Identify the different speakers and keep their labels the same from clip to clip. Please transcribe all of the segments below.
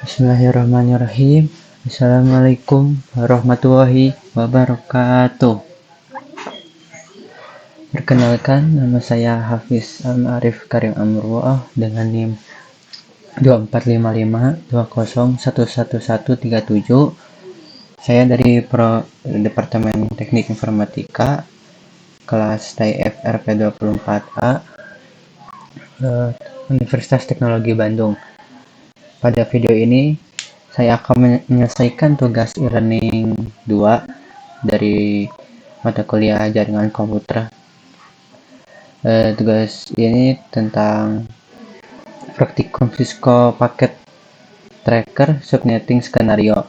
Speaker 1: Bismillahirrahmanirrahim. Assalamualaikum warahmatullahi wabarakatuh. Perkenalkan, nama saya Hafiz Al-Ma'arif Karim Amrullah dengan NIM 245520111137. Saya dari Departemen Teknik Informatika kelas TIF RP24A Universitas Teknologi Bandung. Pada video ini saya akan menyelesaikan tugas e-learning 2 dari mata kuliah jaringan komputer. Tugas ini tentang praktikum Cisco paket tracker subnetting skenario.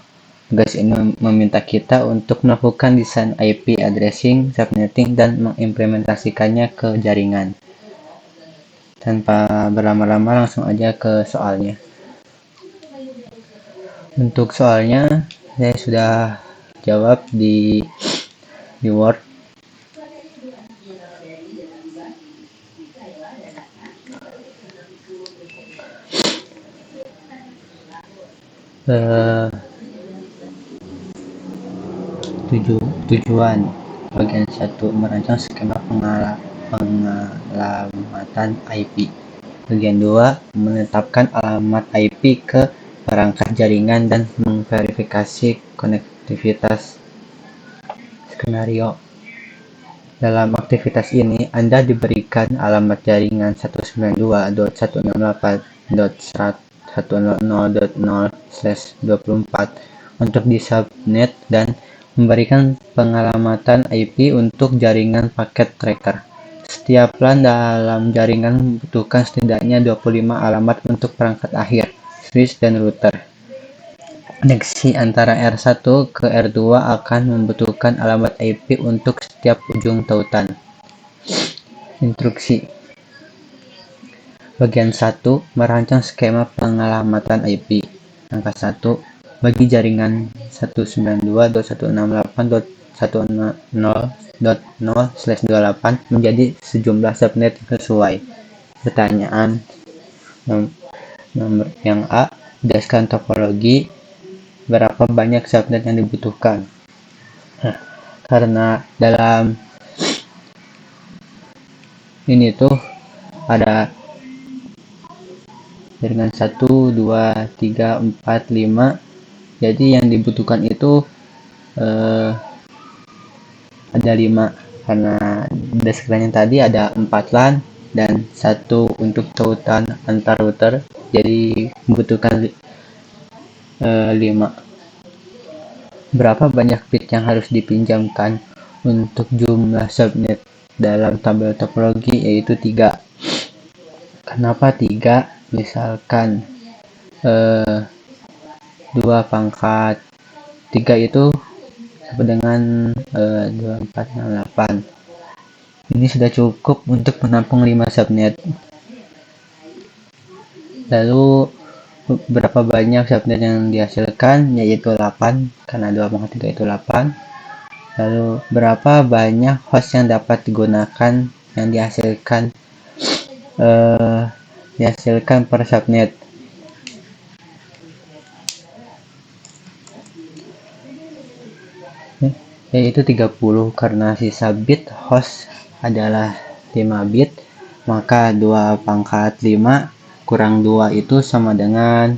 Speaker 1: Tugas ini meminta kita untuk melakukan desain IP addressing subnetting dan mengimplementasikannya ke jaringan. Tanpa berlama-lama, langsung aja ke soalnya. Untuk soalnya saya sudah jawab di Word. Tujuan bagian 1, merancang skema pengalamatan IP. Bagian 2, menetapkan alamat IP ke perangkat jaringan dan memverifikasi konektivitas skenario. Dalam aktivitas ini, Anda diberikan alamat jaringan 192.168.100.0/24 untuk di subnet dan memberikan pengalamatan IP untuk jaringan paket tracker. Setiap LAN dalam jaringan membutuhkan setidaknya 25 alamat untuk perangkat akhir, switch, dan router. Koneksi antara R1 ke R2 akan membutuhkan alamat IP untuk setiap ujung tautan. Instruksi. Bagian 1, merancang skema pengalamatan IP. Angka 1, bagi jaringan 192.168.10.0/28 menjadi sejumlah subnet sesuai. Pertanyaan nomor yang A, berdasarkan topologi, berapa banyak subnet yang dibutuhkan? Karena dalam ini tuh ada jaringan 1, 2, 3, 4, 5. Jadi yang dibutuhkan itu ada 5, karena berdasarkan yang tadi ada 4 LAN dan 1 untuk tautan antar router, jadi membutuhkan 5. Berapa banyak bit yang harus dipinjamkan untuk jumlah subnet dalam tabel topologi, yaitu 3. Kenapa 3? Misalkan 2 pangkat 3 itu sama dengan 2468. Ini sudah cukup untuk menampung 5 subnet. Lalu berapa banyak subnet yang dihasilkan, yaitu 8, karena 2 pangkat 3 itu 8. Lalu berapa banyak host yang dapat digunakan yang dihasilkan per subnet. Yaitu 30, karena sisa bit host adalah 5 bit, maka 2 pangkat 5 kurang 2 itu sama dengan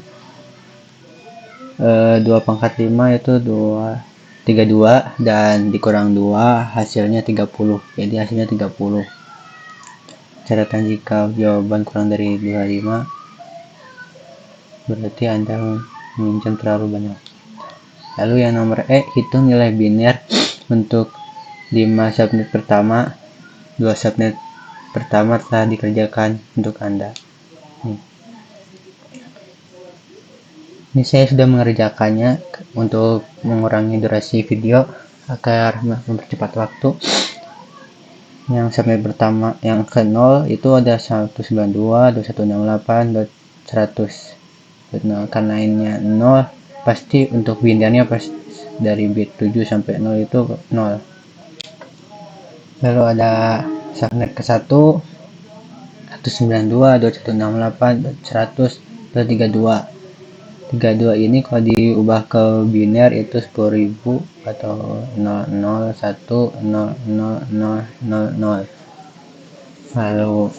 Speaker 1: 2 pangkat 5 itu 32, dan dikurang 2 hasilnya 30, jadi hasilnya 30. Catatan, jika jawaban kurang dari 25 berarti Anda meminjam terlalu banyak. Lalu yang nomor E, hitung nilai biner untuk 5 subnet pertama. 2 subnet pertama telah dikerjakan untuk Anda. Ini saya sudah mengerjakannya untuk mengurangi durasi video agar mempercepat waktu. Yang subnet pertama yang ke 0 itu ada 192.168.100. Karena ini 0, pasti untuk binarnya pas dari bit 7 sampai 0 itu 0. Lalu ada subnet ke 1 192.168.100.32. 32 ini kalau diubah ke biner itu 10.000 atau 001000000. Lalu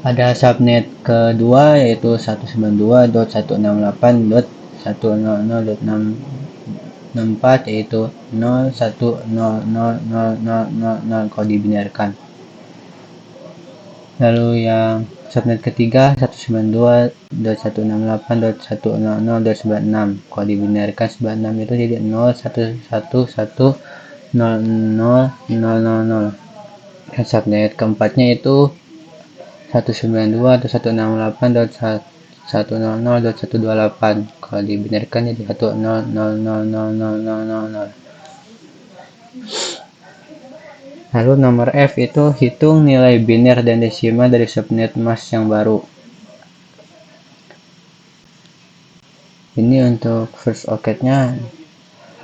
Speaker 1: ada subnet kedua yaitu 192.168.100.664 yaitu 01000000 kalau dibinarkan. Lalu yang subnet ketiga 192.168.100.96 kalau dibinarkan 96 itu jadi 0111000000. Dan subnet keempatnya itu 192.168.100.128 kalau dibinarkan jadi 100000000. Lalu nomor F itu hitung nilai biner dan desimal dari subnet mask yang baru. Ini untuk first occurrence-nya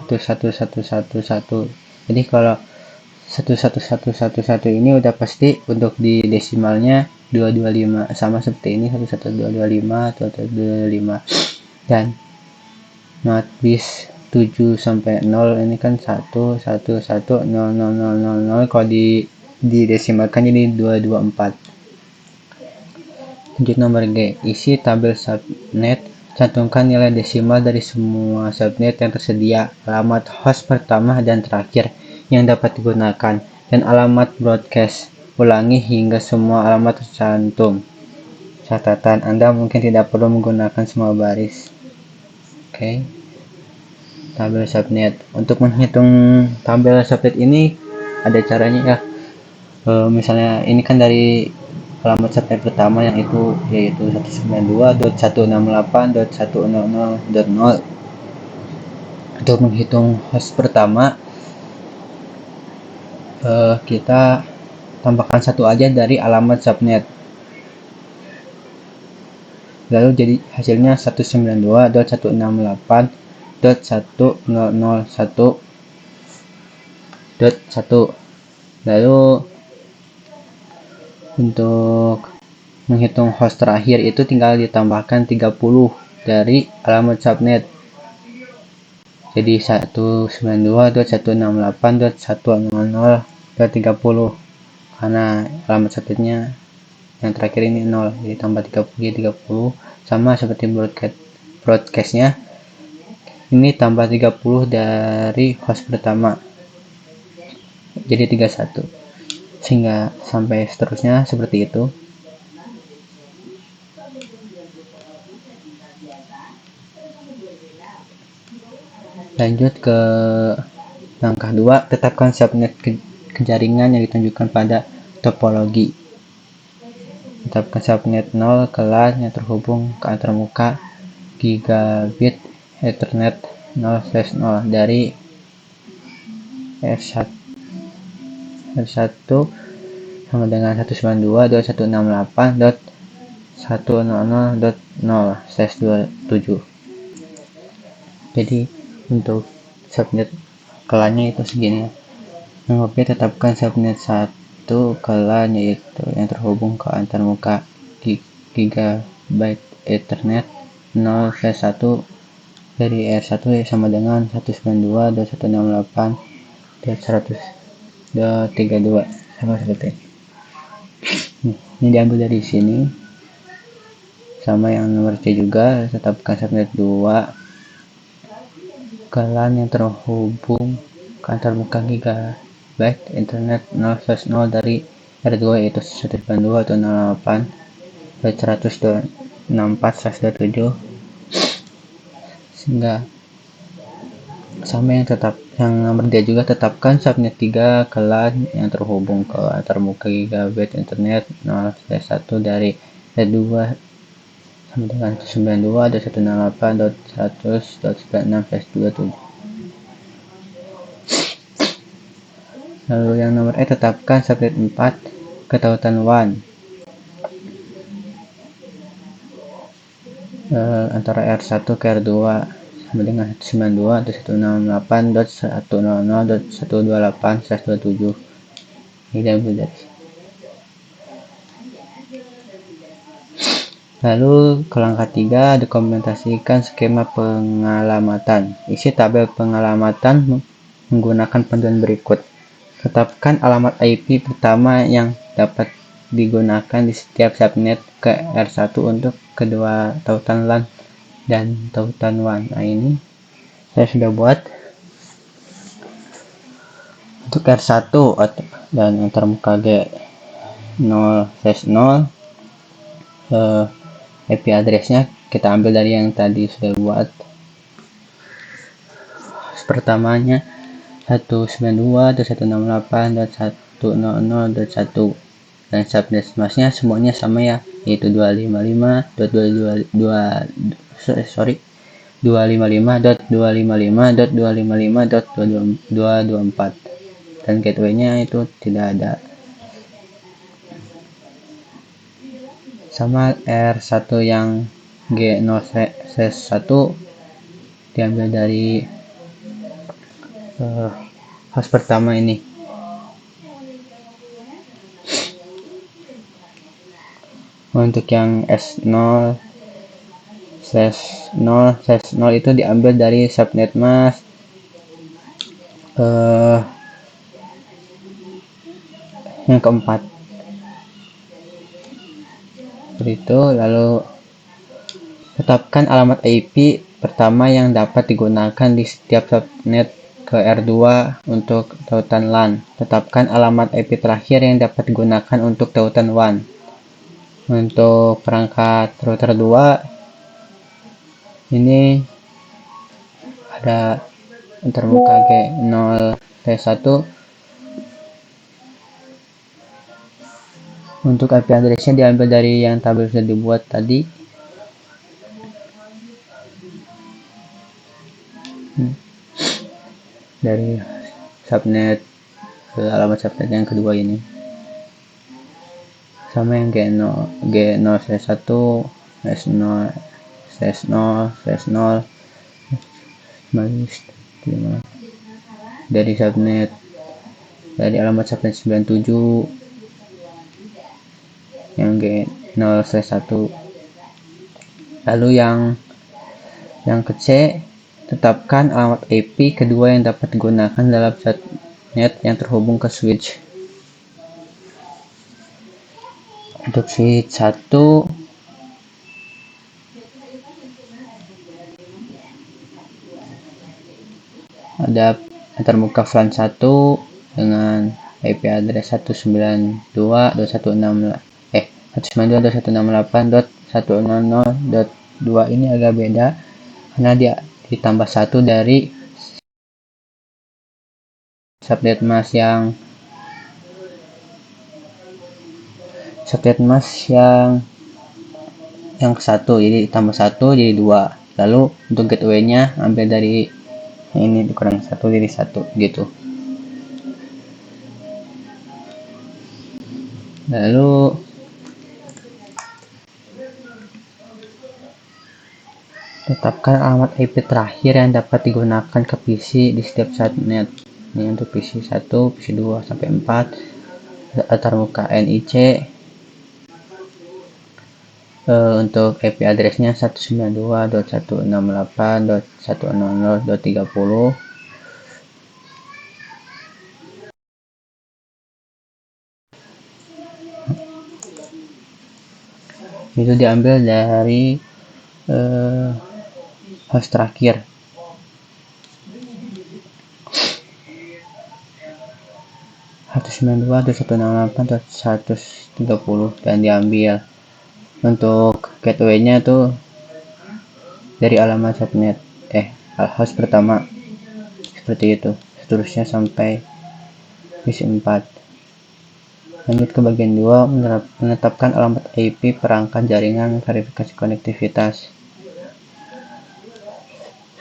Speaker 1: 11111. Jadi kalau 11111 ini udah pasti untuk di desimalnya 225 sama seperti ini 11225 atau 225. Dan not bis 7 sampai 0 ini kan 111000000 kalau di desimalkan jadi 224. Lanjut nomor G, isi tabel subnet, cantumkan nilai desimal dari semua subnet yang tersedia, alamat host pertama dan terakhir yang dapat digunakan, dan alamat broadcast. Ulangi hingga semua alamat tercantum. Catatan, Anda mungkin tidak perlu menggunakan semua baris. Oke. Tabel subnet. Untuk menghitung tabel subnet ini ada caranya ya. Misalnya ini kan dari alamat subnet pertama yang itu yaitu 192.168.100.0. Untuk menghitung host pertama kita tambahkan satu aja dari alamat subnet, lalu jadi hasilnya 192.168.1001.1. Lalu untuk menghitung host terakhir itu tinggal ditambahkan 30 dari alamat subnet, jadi 192.168.100.30 karena alamat subnetnya yang terakhir ini 0, jadi tambah 30 sama seperti broadcastnya ini tambah 30 dari host pertama jadi 31 sehingga sampai seterusnya seperti itu. Lanjut ke langkah 2, tetapkan subnet ke jaringan yang ditunjukkan pada topologi. Tetapkan subnet 0 ke LAN yang terhubung ke antarmuka gigabit Ethernet 0/0 dari R1 sama dengan 192.168.100.0/27. Jadi untuk subnet ke LAN-nya itu segini. Nomor B, tetapkan subnet 1 ke LAN yaitu yang terhubung ke antarmuka gigabit Ethernet 0/1 dari R1 sama dengan 192.168.100.32 sama seperti ini. Ini diambil dari sini. Sama yang nomor C juga, tetapkan subnet 2 ke LAN yang terhubung ke antarmuka gigabit Ethernet 0/0 dari R2 yaitu 192.168.100.64/27 sehingga sama yang nomor D juga, tetapkan subnet 3 ke LAN yang terhubung ke antarmuka gigabit Ethernet 0/1 dari R2 sama dengan 92.168.100.96/27. Lalu yang nomor E, tetapkan subnet 4 ke tautan WAN antara R1 ke R2 sama dengan 192.168.100.128/27. Ini diambil dari Lalu ke langkah 3, dokumentasikan skema pengalamatan. Isi tabel pengalamatan menggunakan panduan berikut. Tetapkan alamat IP pertama yang dapat digunakan di setiap subnet ke R1 untuk kedua tautan LAN dan tautan WAN. Nah, ini saya sudah buat untuk R1 dan antarmuka G0/0. IP addressnya kita ambil dari yang tadi sudah buat. Pertamanya 192.168.100.1 dan subnet masknya semuanya sama ya, yaitu 255.255.255.255.224 dan gateway-nya itu tidak ada. Sama R1 yang G0/1 diambil dari host pertama ini. Untuk yang S0/0/0 itu diambil dari subnet mask yang keempat. Seperti itu. Lalu tetapkan alamat IP pertama yang dapat digunakan di setiap subnet ke R2 untuk tautan LAN. Tetapkan alamat IP terakhir yang dapat digunakan untuk tautan WAN. Untuk perangkat router 2 ini ada antarmuka G0/1. Untuk IP address-nya diambil dari yang tabel sudah dibuat tadi. Dari subnet alamat subnet yang kedua ini. Sama yang G0/1, S0/0/0 dari subnet dari alamat subnet 97 yang G0/1. Lalu yang ke C, tetapkan alamat IP kedua yang dapat digunakan dalam subnet yang terhubung ke switch. Untuk switch 1 ada antarmuka VLAN 1 dengan IP address 192.168.100.100.2 ini agak beda karena dia ditambah 1 dari subnet mask yang ke-1, jadi tambah 1 jadi 2. Lalu untuk gateway-nya ambil dari ini dikurang 1 jadi 1 gitu. Lalu tetapkan alamat IP terakhir yang dapat digunakan ke PC di setiap subnet. Ini untuk PC 1, PC 2 sampai 4 antarmuka NIC. Untuk IP address-nya 192.168.100.30. Itu diambil dari host terakhir. dan diambil. Untuk gateway-nya tuh dari alamat subnet host pertama seperti itu, seterusnya sampai PC 4. Lanjut ke bagian 2, menetapkan alamat IP perangkat jaringan verifikasi konektivitas.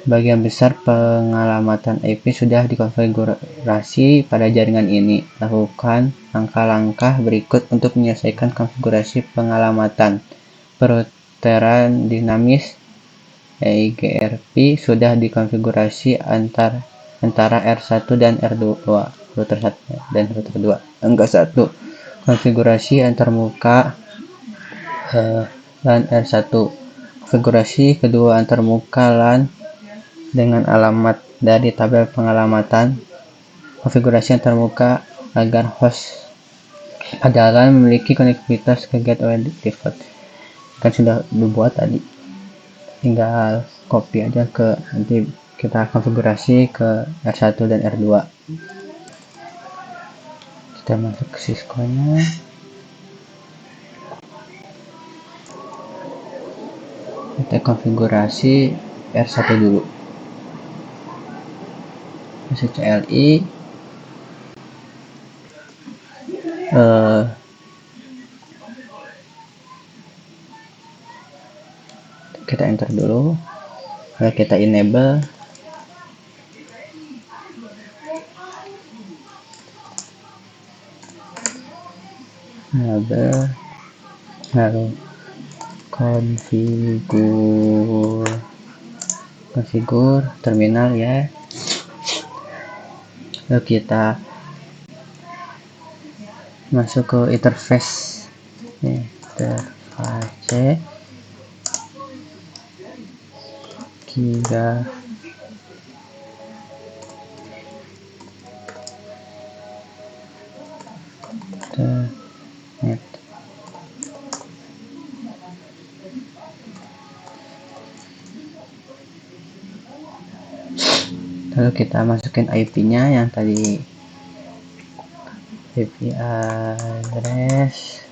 Speaker 1: Sebagian besar pengalamatan IP sudah dikonfigurasi pada jaringan ini. Lakukan langkah-langkah berikut untuk menyelesaikan konfigurasi pengalamatan. Perouteran dinamis EIGRP sudah dikonfigurasi antara R1 dan R2, router 1 dan router 2. Angka 1, konfigurasi antarmuka LAN R1. Konfigurasi kedua antarmuka LAN dengan alamat dari tabel pengalamatan. Konfigurasi antarmuka agar host pada LAN memiliki konektivitas ke gateway default. Kan sudah dibuat tadi, tinggal copy aja ke, nanti kita konfigurasi ke R1 dan R2. Kita masuk ke Cisco nya, kita konfigurasi R1 dulu, CLI kita enter dulu, lalu kita enable, lalu konfigur terminal ya, lalu kita masuk ke interface Gigabyte net. Lalu kita masukin IP-nya yang tadi, IP address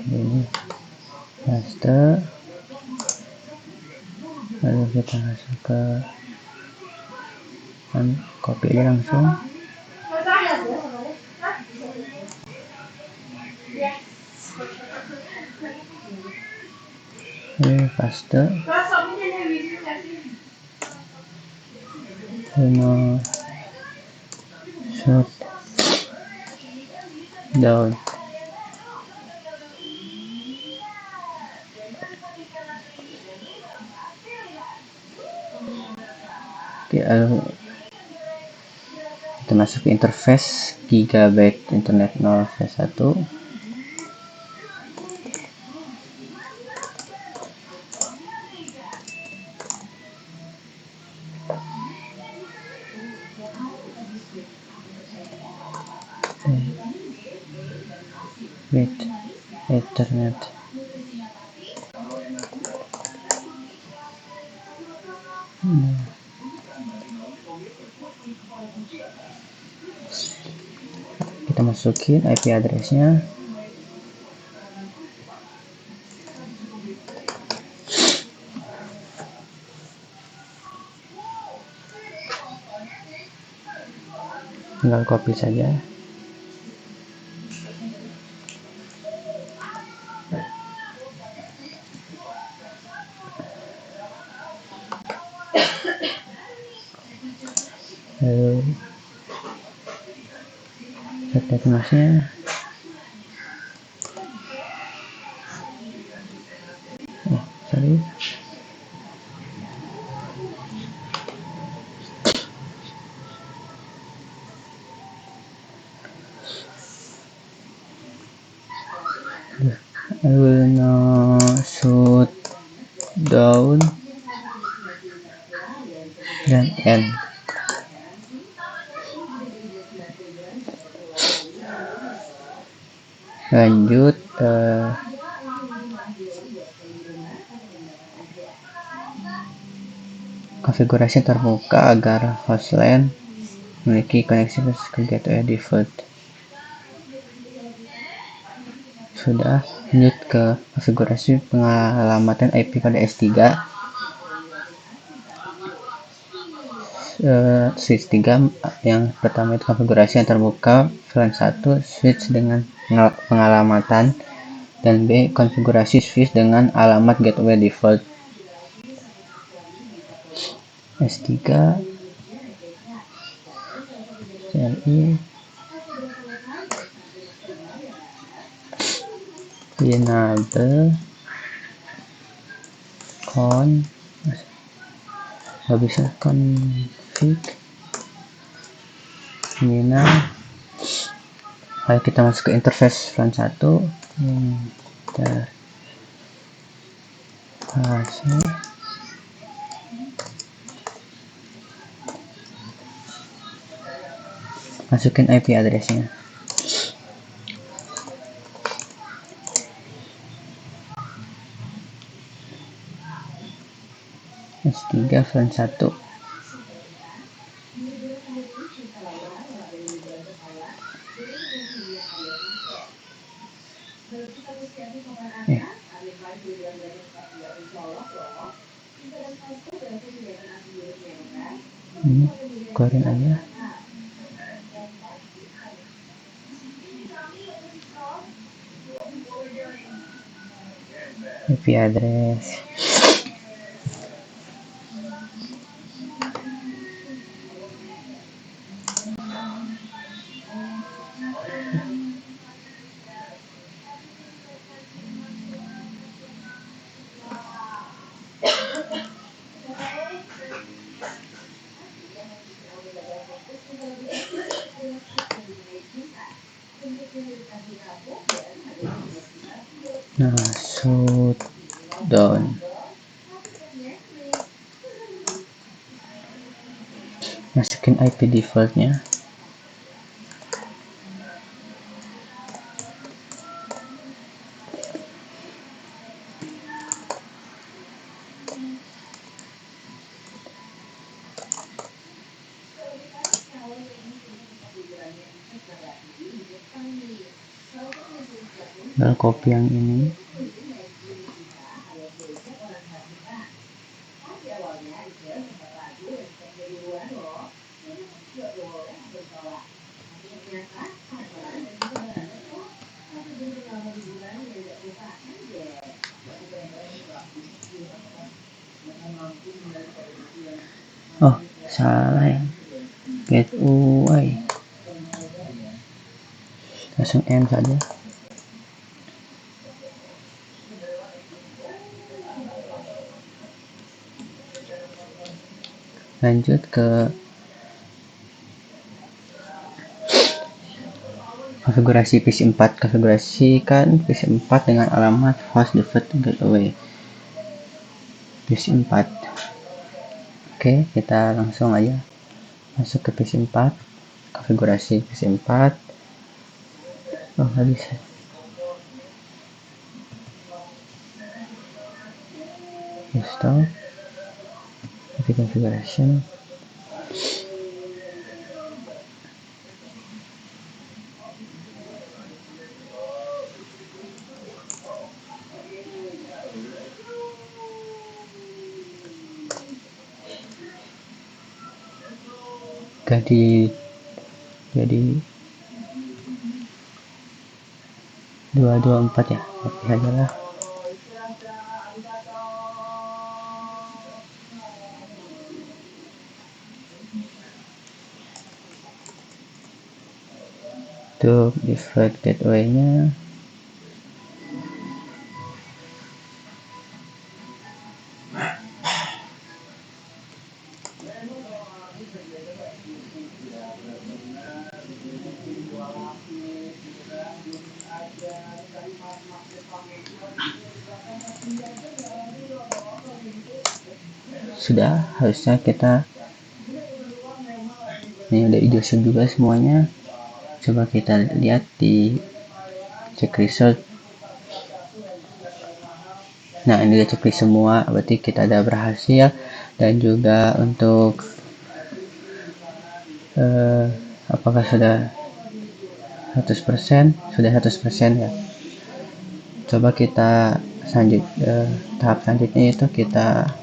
Speaker 1: ini master, lalu kita masuk ke copy aja langsung, ini paste, shut down. Oke, lalu kita masuk ke interface Gigabyte Internet 0v1. Ethernet. Kita masukin IP address-nya. Tinggal copy saja. Lalu set masnya. Sorry. I will now shut down dan end. Lanjut konfigurasi terbuka agar host LAN memiliki koneksi ke gateway default. Sudah. Lanjut ke konfigurasi pengalamatan IP pada S3. Switch 3 yang pertama itu konfigurasi yang terbuka VLAN 1 switch dengan pengalamatan, dan B konfigurasi switch dengan alamat gateway default. S3 CLI enable con nggak bisa config terminal. Ayo kita masuk ke interface front 1 masukin IP addressnya. S3 front 1 ini keluarin aja IP address. Nah, shutdown. Masukin IP defaultnya. Tinggal copy yang ini. Oh, salah ya. Gateway. Langsung M saja. Lanjut ke konfigurasi PC4. Konfigurasikan PC4 dengan alamat host default gateway PC4. Oke, kita langsung aja masuk ke PC4, konfigurasi PC4. Oh, nggak bisa. Install configuration. Jadi 224 ya, oke aja lah. Untuk default gateway-nya sudah, harusnya kita ini udah hijau juga semuanya. Coba kita lihat di check result. Nah, ini udah checklist semua, berarti kita ada berhasil. Dan juga untuk apakah sudah 100%? Sudah 100% ya. Coba kita tahap selanjutnya itu kita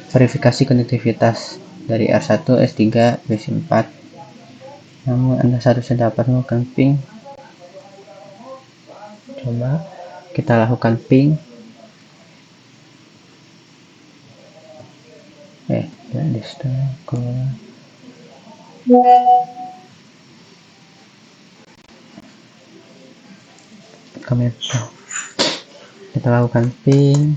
Speaker 1: verifikasi konektivitas dari R1, S3, PC4. Namun Anda seharusnya dapat melakukan ping. Coba kita lakukan ping. di stop comment. Kita lakukan ping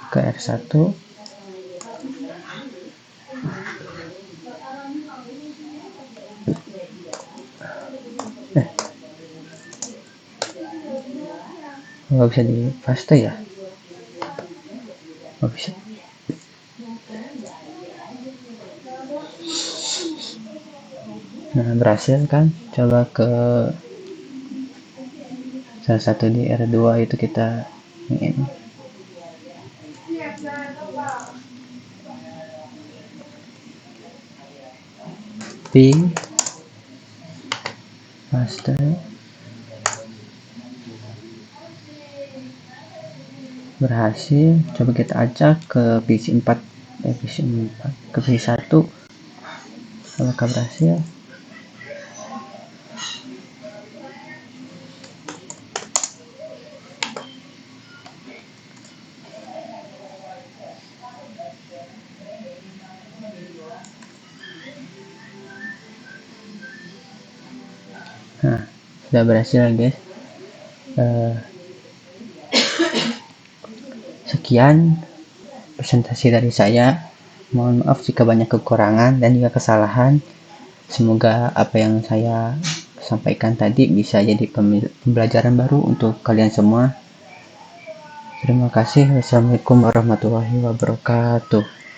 Speaker 1: ke R1. Nggak bisa di paste ya, nggak bisa. Nah, berhasil kan. Coba ke salah satu di R2 itu kita ini ping paste. Berhasil. Coba kita acak ke PC 4 ke PC 1. Apakah berhasil? Nah, sudah berhasil guys. Sekian presentasi dari saya. Mohon maaf jika banyak kekurangan dan juga kesalahan. Semoga apa yang saya sampaikan tadi bisa jadi pembelajaran baru untuk kalian semua. Terima kasih. Wassalamualaikum warahmatullahi wabarakatuh.